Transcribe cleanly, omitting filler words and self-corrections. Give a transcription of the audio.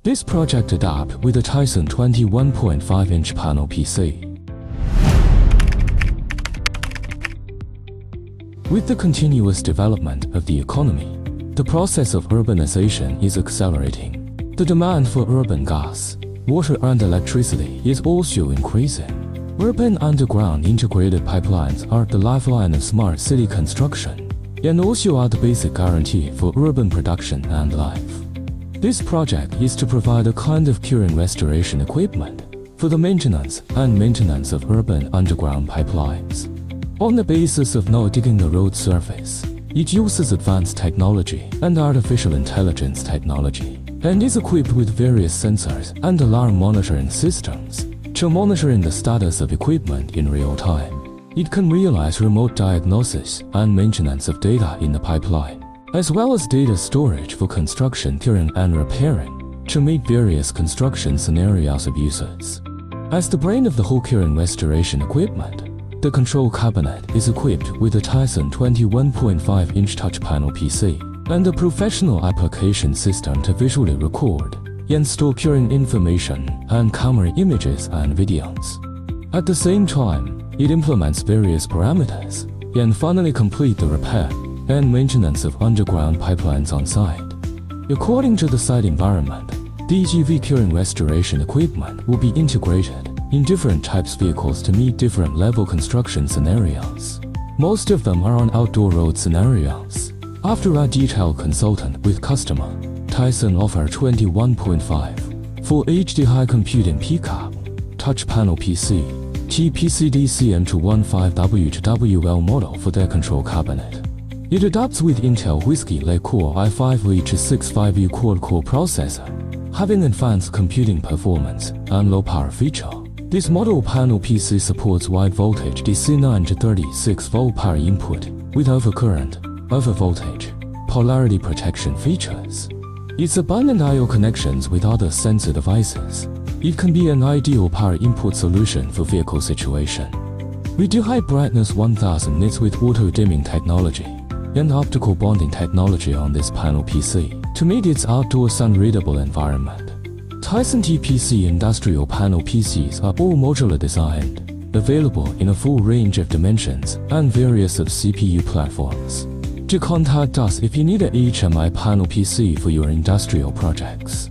This project adapts with a Taicenn 21.5-inch panel PC. With the continuous development of the economy, the process of urbanization is accelerating. The demand for urban gas, water and electricity is also increasing. Urban underground integrated pipelines are the lifeline of smart city construction, and also are the basic guarantee for urban production and life. This project is to provide a kind of curing restoration equipment for the maintenance of urban underground pipelines. On the basis of not digging the road surface, it uses advanced technology and artificial intelligence technology, and is equipped with various sensors and alarm monitoring systems to monitoring the status of equipment in real time. It can realize remote diagnosis and maintenance of data in the pipeline, as well as data storage for construction curing and repairing to meet various construction scenarios of users. As the brain of the whole curing restoration equipment, the control cabinet is equipped with a Taicenn 21.5-inch touch panel PC and a professional application system to visually record and store curing information and camera images and videos. At the same time, it implements various parameters and finally complete the repair and maintenance of underground pipelines on site. According to the site environment, the EGV curing restoration equipment will be integrated in different types vehicles to meet different level construction scenarios. Most of them are on outdoor road scenarios. After a detailed consultant with customer, Taicenn offer 21.5 Full HD high computing Pcap, touch panel PC, TPCDCM215W to WL model for their control cabinet. It adapts with Intel Whiskey Lake Core i5 to 65U quad-core processor, having advanced computing performance and low power feature. This model panel PC supports wide voltage DC 9 to 36 volt power input with overcurrent, overvoltage, polarity protection features. Its abundant I/O connections with other sensor devices. It can be an ideal power input solution for vehicle situation. We do high brightness 1000 nits with auto dimming technology and optical bonding technology on this panel PC to meet its outdoor sun-readable environment. Taicenn TPC industrial panel PCs are all modular designed, available in a full range of dimensions and various of CPU platforms. To contact us if you need a HMI panel PC for your industrial projects.